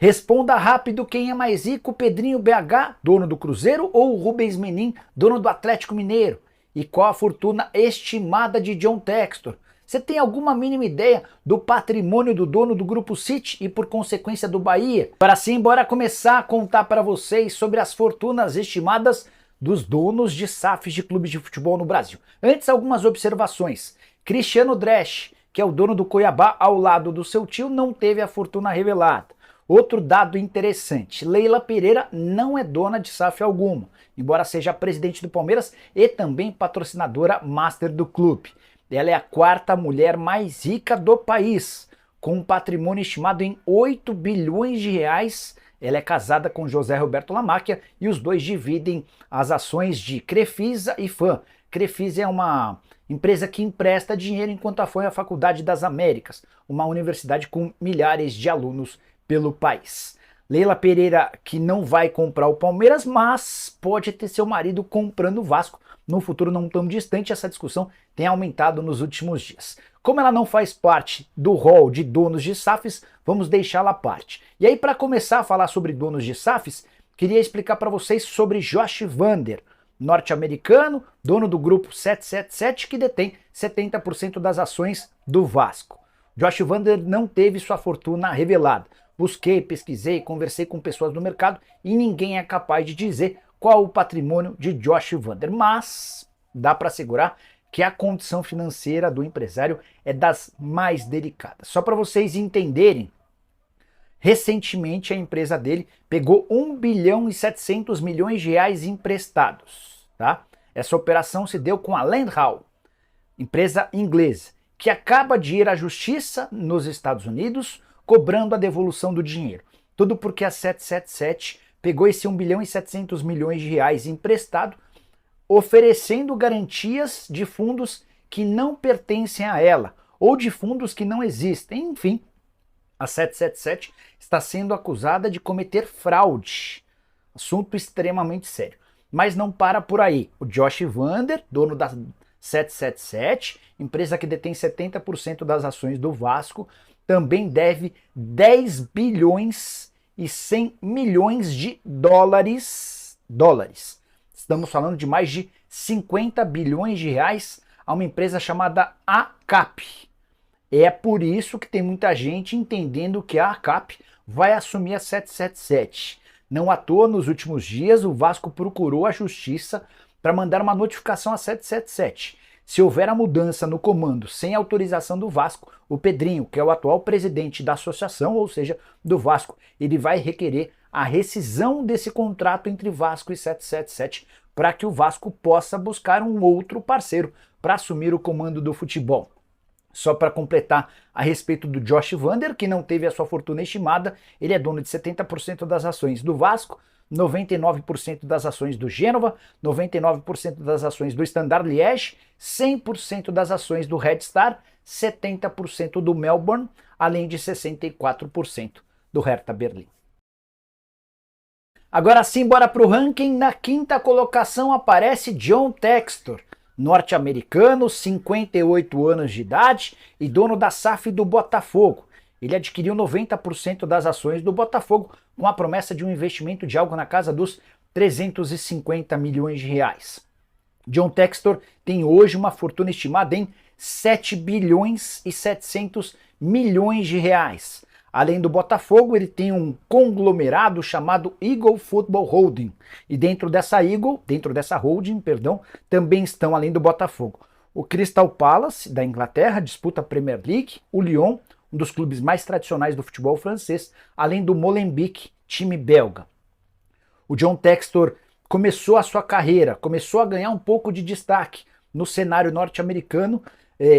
Responda rápido quem é mais rico, Pedrinho BH, dono do Cruzeiro, ou Rubens Menin, dono do Atlético Mineiro? E qual a fortuna estimada de John Textor? Você tem alguma mínima ideia do patrimônio do dono do Grupo City e por consequência do Bahia? Para assim, bora começar a contar para vocês sobre as fortunas estimadas dos donos de SAFs de clubes de futebol no Brasil. Antes, algumas observações. Cristiano Dresch, que é o dono do Cuiabá ao lado do seu tio, não teve a fortuna revelada. Outro dado interessante, Leila Pereira não é dona de SAF alguma, embora seja presidente do Palmeiras e também patrocinadora master do clube. Ela é a quarta mulher mais rica do país, com um patrimônio estimado em 8 bilhões de reais. Ela é casada com José Roberto Lamáquia e os dois dividem as ações de Crefisa e FAM. Crefisa é uma empresa que empresta dinheiro enquanto a FAM é a Faculdade das Américas, uma universidade com milhares de alunos pelo país. Leila Pereira, que não vai comprar o Palmeiras, mas pode ter seu marido comprando o Vasco. No futuro não tão distante, essa discussão tem aumentado nos últimos dias. Como ela não faz parte do rol de donos de SAFs, vamos deixá-la à parte. E aí, para começar a falar sobre donos de SAFs, queria explicar para vocês sobre Josh Vander, norte-americano, dono do grupo 777, que detém 70% das ações do Vasco. Josh Vander não teve sua fortuna revelada. Busquei, pesquisei, conversei com pessoas do mercado e ninguém é capaz de dizer qual o patrimônio de Josh Vander. Mas dá para assegurar que a condição financeira do empresário é das mais delicadas. Só para vocês entenderem, recentemente a empresa dele pegou 1 bilhão e 700 milhões de reais emprestados. Tá? Essa operação se deu com a Landhall, empresa inglesa, que acaba de ir à justiça nos Estados Unidos cobrando a devolução do dinheiro. Tudo porque a 777 pegou esse 1 bilhão e 700 milhões de reais emprestado, oferecendo garantias de fundos que não pertencem a ela, ou de fundos que não existem. Enfim, a 777 está sendo acusada de cometer fraude. Assunto extremamente sério. Mas não para por aí. O Josh Vander, dono da 777, empresa que detém 70% das ações do Vasco, também deve 10 bilhões e 100 milhões de dólares. Estamos falando de mais de 50 bilhões de reais a uma empresa chamada ACAP. É por isso que tem muita gente entendendo que a ACAP vai assumir a 777. Não à toa, nos últimos dias, o Vasco procurou a justiça para mandar uma notificação à 777. Se houver a mudança no comando sem autorização do Vasco, o Pedrinho, que é o atual presidente da associação, ou seja, do Vasco, ele vai requerer a rescisão desse contrato entre Vasco e 777 para que o Vasco possa buscar um outro parceiro para assumir o comando do futebol. Só para completar a respeito do Josh Vander, que não teve a sua fortuna estimada, ele é dono de 70% das ações do Vasco, 99% das ações do Gênova, 99% das ações do Standard Liège, 100% das ações do Red Star, 70% do Melbourne, além de 64% do Hertha Berlim. Agora sim, bora para o ranking. Na quinta colocação aparece John Textor, norte-americano, 58 anos de idade e dono da SAF do Botafogo. Ele adquiriu 90% das ações do Botafogo com a promessa de um investimento de algo na casa dos 350 milhões de reais. John Textor tem hoje uma fortuna estimada em 7 bilhões e 700 milhões de reais. Além do Botafogo, ele tem um conglomerado chamado Eagle Football Holding. E dentro dessa holding, também estão, além do Botafogo, o Crystal Palace, da Inglaterra, disputa a Premier League, o Lyon, um dos clubes mais tradicionais do futebol francês, além do Molenbeek, time belga. O John Textor começou a sua carreira, começou a ganhar um pouco de destaque no cenário norte-americano,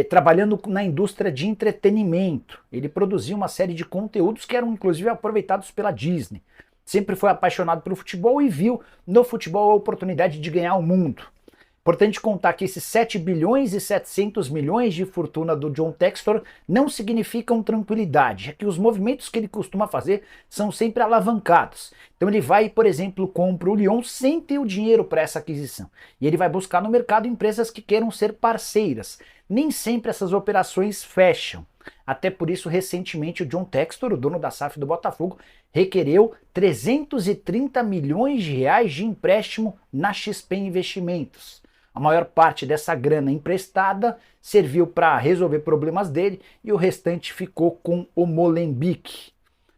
trabalhando na indústria de entretenimento. Ele produzia uma série de conteúdos que eram inclusive aproveitados pela Disney. Sempre foi apaixonado pelo futebol e viu no futebol a oportunidade de ganhar o mundo. Importante contar que esses 7 bilhões e 700 milhões de fortuna do John Textor não significam tranquilidade, é que os movimentos que ele costuma fazer são sempre alavancados. Então ele vai, por exemplo, compra o Lyon sem ter o dinheiro para essa aquisição. E ele vai buscar no mercado empresas que queiram ser parceiras. Nem sempre essas operações fecham. Até por isso, recentemente, o John Textor, o dono da SAF do Botafogo, requereu 330 milhões de reais de empréstimo na XP Investimentos. A maior parte dessa grana emprestada serviu para resolver problemas dele e o restante ficou com o Molenbeek.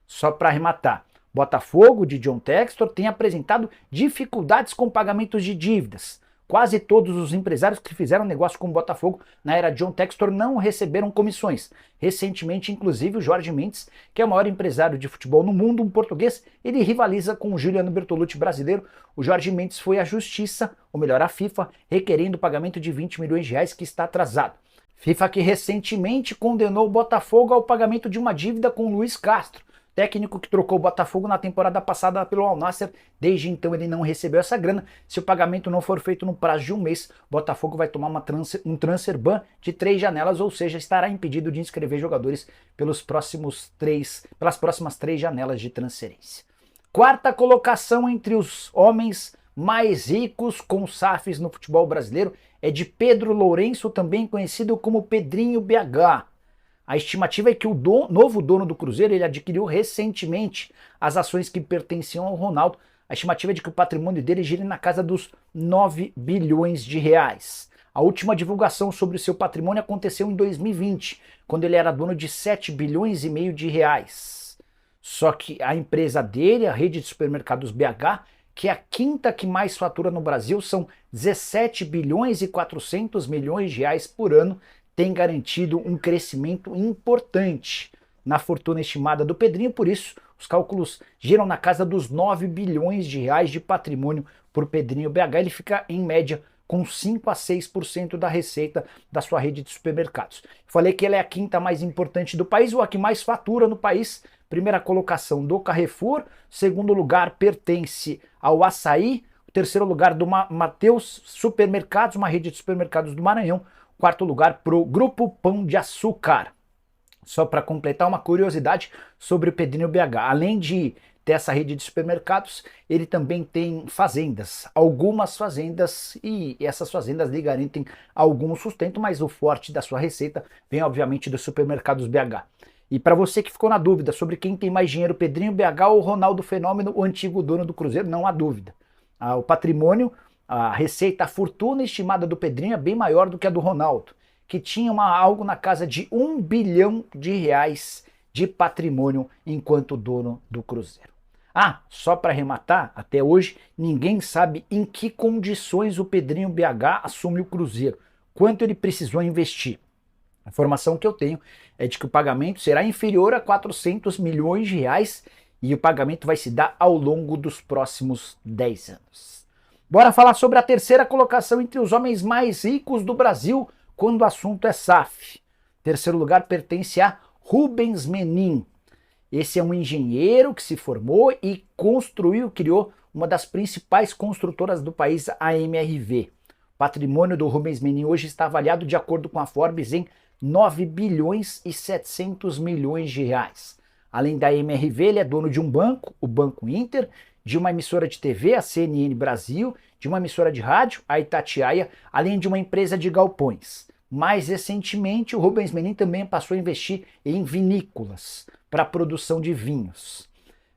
Só para arrematar, Botafogo, de John Textor, tem apresentado dificuldades com pagamentos de dívidas. Quase todos os empresários que fizeram negócio com o Botafogo na era John Textor não receberam comissões. Recentemente, inclusive, o Jorge Mendes, que é o maior empresário de futebol no mundo, um português, ele rivaliza com o Juliano Bertolucci brasileiro. O Jorge Mendes foi à justiça, ou melhor, à FIFA, requerendo o pagamento de 20 milhões de reais que está atrasado. FIFA que recentemente condenou o Botafogo ao pagamento de uma dívida com o Luiz Castro, técnico que trocou o Botafogo na temporada passada pelo Al Nassr. Desde então ele não recebeu essa grana. Se o pagamento não for feito no prazo de um mês, o Botafogo vai tomar um transfer ban de 3 janelas, ou seja, estará impedido de inscrever jogadores pelas próximas 3 janelas de transferência. Quarta colocação entre os homens mais ricos com SAFs no futebol brasileiro é de Pedro Lourenço, também conhecido como Pedrinho BH. A estimativa é que o novo dono do Cruzeiro ele adquiriu recentemente as ações que pertenciam ao Ronaldo. A estimativa é de que o patrimônio dele gira na casa dos 9 bilhões de reais. A última divulgação sobre o seu patrimônio aconteceu em 2020, quando ele era dono de 7 bilhões e meio de reais. Só que a empresa dele, a rede de supermercados BH, que é a quinta que mais fatura no Brasil, são 17 bilhões e 400 milhões de reais por ano, tem garantido um crescimento importante na fortuna estimada do Pedrinho. Por isso, os cálculos giram na casa dos 9 bilhões de reais de patrimônio por Pedrinho BH. Ele fica, em média, com 5 a 6% da receita da sua rede de supermercados. Falei que ela é a quinta mais importante do país, ou a que mais fatura no país. Primeira colocação do Carrefour, segundo lugar pertence ao Açaí, o terceiro lugar do Mateus Supermercados, uma rede de supermercados do Maranhão, quarto lugar para o Grupo Pão de Açúcar. Só para completar uma curiosidade sobre o Pedrinho BH, além de ter essa rede de supermercados, ele também tem fazendas, algumas fazendas, e essas fazendas lhe garantem algum sustento, mas o forte da sua receita vem obviamente dos supermercados BH. E para você que ficou na dúvida sobre quem tem mais dinheiro, Pedrinho BH ou Ronaldo Fenômeno, o antigo dono do Cruzeiro, não há dúvida. O patrimônio, a receita, a fortuna estimada do Pedrinho é bem maior do que a do Ronaldo, que tinha algo na casa de 1 bilhão de reais de patrimônio enquanto dono do Cruzeiro. Só para arrematar, até hoje ninguém sabe em que condições o Pedrinho BH assume o Cruzeiro, quanto ele precisou investir. A informação que eu tenho é de que o pagamento será inferior a 400 milhões de reais e o pagamento vai se dar ao longo dos próximos 10 anos. Bora falar sobre a terceira colocação entre os homens mais ricos do Brasil quando o assunto é SAF. Terceiro lugar pertence a Rubens Menin. Esse é um engenheiro que se formou e criou uma das principais construtoras do país, a MRV. O patrimônio do Rubens Menin hoje está avaliado, de acordo com a Forbes, em 9 bilhões e 700 milhões de reais. Além da MRV, ele é dono de um banco, o Banco Inter, de uma emissora de TV, a CNN Brasil, de uma emissora de rádio, a Itatiaia, além de uma empresa de galpões. Mais recentemente, o Rubens Menin também passou a investir em vinícolas para a produção de vinhos.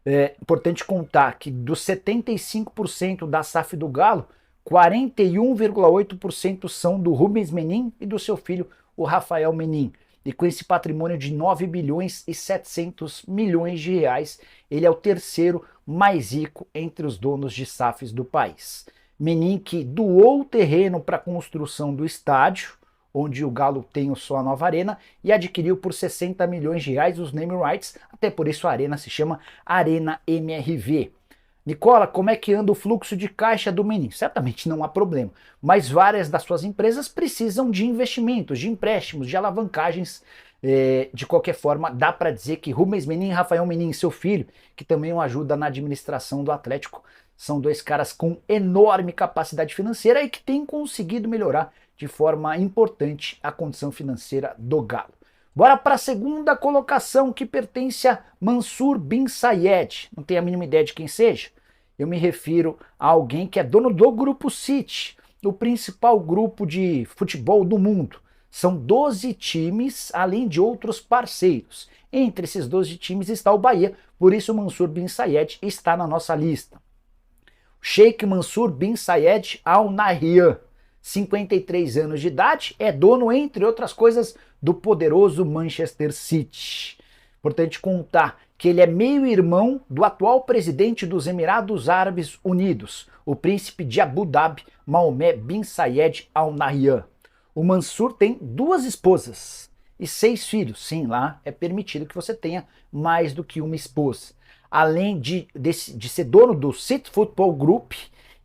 É importante contar que dos 75% da SAF do Galo, 41,8% são do Rubens Menin e do seu filho, o Rafael Menin. E com esse patrimônio de 9 bilhões e 700 milhões de reais, ele é o terceiro mais rico entre os donos de SAFs do país. Menin que doou o terreno para a construção do estádio, onde o Galo tem a sua nova arena, e adquiriu por 60 milhões de reais os naming rights, até por isso a arena se chama Arena MRV. Nicola, como é que anda o fluxo de caixa do Menin? Certamente não há problema, mas várias das suas empresas precisam de investimentos, de empréstimos, de alavancagens. De qualquer forma, dá para dizer que Rubens Menin, Rafael Menin e seu filho, que também o ajuda na administração do Atlético, são dois caras com enorme capacidade financeira e que têm conseguido melhorar de forma importante a condição financeira do Galo. Bora para a segunda colocação, que pertence a Mansur Bin Sayed. Não tenho a mínima ideia de quem seja. Eu me refiro a alguém que é dono do Grupo City, o principal grupo de futebol do mundo. São 12 times, além de outros parceiros. Entre esses 12 times está o Bahia, por isso o Mansur Bin Sayed está na nossa lista. Sheikh Mansur Bin Sayed Al Nahyan, 53 anos de idade, é dono, entre outras coisas, do poderoso Manchester City. Importante contar que ele é meio-irmão do atual presidente dos Emirados Árabes Unidos, o príncipe de Abu Dhabi, Mohammed Bin Sayed Al Nahyan. O Mansur tem 2 esposas e 6 filhos. Sim, lá é permitido que você tenha mais do que uma esposa. Além de ser dono do City Football Group,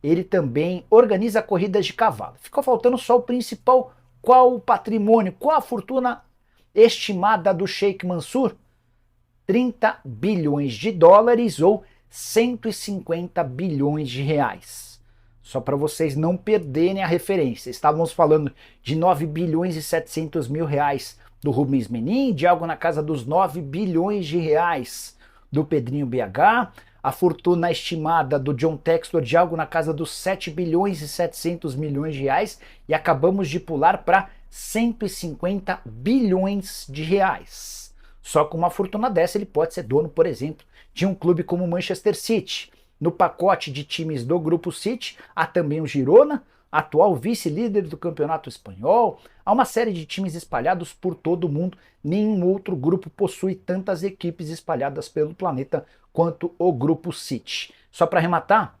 ele também organiza corridas de cavalo. Ficou faltando só o principal. Qual o patrimônio, qual a fortuna estimada do Sheikh Mansur? 30 bilhões de dólares ou 150 bilhões de reais. Só para vocês não perderem a referência. Estávamos falando de 9 bilhões e 700 mil reais do Rubens Menin, de algo na casa dos 9 bilhões de reais do Pedrinho BH, a fortuna estimada do John Textor de algo na casa dos 7 bilhões e 700 milhões de reais, e acabamos de pular para 150 bilhões de reais. Só com uma fortuna dessa ele pode ser dono, por exemplo, de um clube como o Manchester City. No pacote de times do Grupo City há também o Girona, atual vice-líder do Campeonato Espanhol. Há uma série de times espalhados por todo o mundo. Nenhum outro grupo possui tantas equipes espalhadas pelo planeta quanto o Grupo City. Só para arrematar,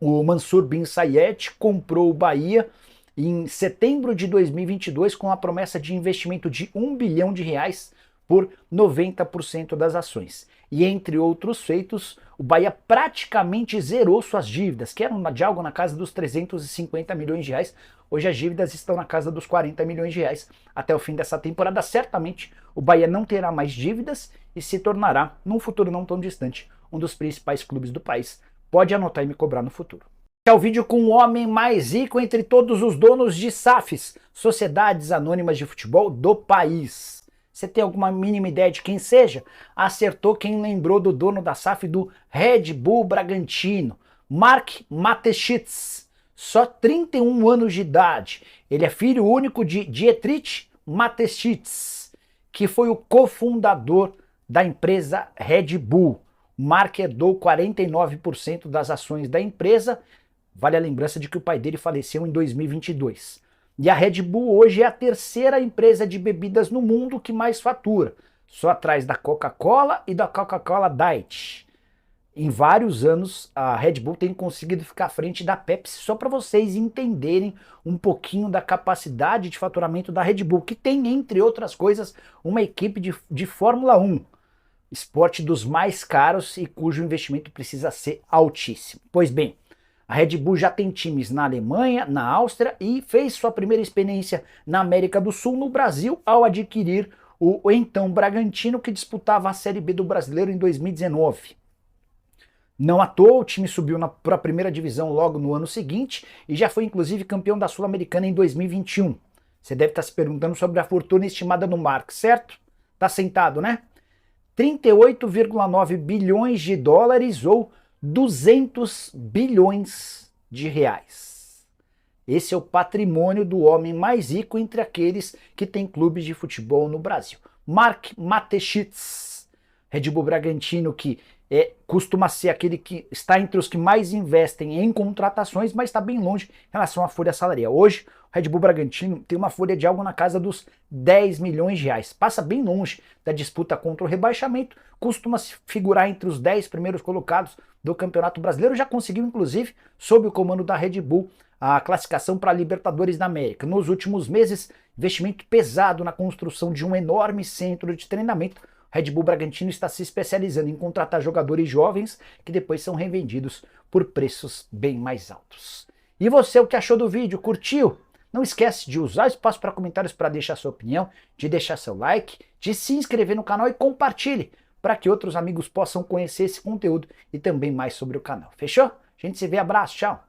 o Mansur Bin Sayed comprou o Bahia em setembro de 2022 com a promessa de investimento de 1 bilhão de reais por 90% das ações. E entre outros feitos, o Bahia praticamente zerou suas dívidas, que eram de algo na casa dos 350 milhões de reais. Hoje as dívidas estão na casa dos 40 milhões de reais. Até o fim dessa temporada, certamente, o Bahia não terá mais dívidas e se tornará, num futuro não tão distante, um dos principais clubes do país. Pode anotar e me cobrar no futuro. É o vídeo com o homem mais rico entre todos os donos de SAFs, Sociedades Anônimas de Futebol do país. Você tem alguma mínima ideia de quem seja? Acertou quem lembrou do dono da SAF do Red Bull Bragantino, Mark Mateschitz, só 31 anos de idade. Ele é filho único de Dietrich Mateschitz, que foi o cofundador da empresa Red Bull. O Mark herdou 49% das ações da empresa. Vale a lembrança de que o pai dele faleceu em 2022. E a Red Bull hoje é a terceira empresa de bebidas no mundo que mais fatura, só atrás da Coca-Cola e da Coca-Cola Diet. Em vários anos, a Red Bull tem conseguido ficar à frente da Pepsi, só para vocês entenderem um pouquinho da capacidade de faturamento da Red Bull, que tem, entre outras coisas, uma equipe de Fórmula 1, esporte dos mais caros e cujo investimento precisa ser altíssimo. Pois bem, a Red Bull já tem times na Alemanha, na Áustria e fez sua primeira experiência na América do Sul, no Brasil, ao adquirir o então Bragantino, que disputava a Série B do Brasileiro em 2019. Não à toa, o time subiu para a primeira divisão logo no ano seguinte e já foi inclusive campeão da Sul-Americana em 2021. Você deve estar se perguntando sobre a fortuna estimada no Mark, certo? Tá sentado, né? 38,9 bilhões de dólares ou 200 bilhões de reais. Esse é o patrimônio do homem mais rico entre aqueles que têm clubes de futebol no Brasil. Mark Mateschitz, Red Bull Bragantino, que costuma ser aquele que está entre os que mais investem em contratações, mas está bem longe em relação à folha salarial. Hoje, o Red Bull Bragantino tem uma folha de algo na casa dos 10 milhões de reais. Passa bem longe da disputa contra o rebaixamento, costuma se figurar entre os 10 primeiros colocados do Campeonato Brasileiro. Já conseguiu, inclusive, sob o comando da Red Bull, a classificação para a Libertadores da América. Nos últimos meses, investimento pesado na construção de um enorme centro de treinamento. Red Bull Bragantino está se especializando em contratar jogadores jovens que depois são revendidos por preços bem mais altos. E você, o que achou do vídeo? Curtiu? Não esquece de usar o espaço para comentários para deixar sua opinião, de deixar seu like, de se inscrever no canal e compartilhe para que outros amigos possam conhecer esse conteúdo e também mais sobre o canal. Fechou? A gente se vê, abraço, tchau!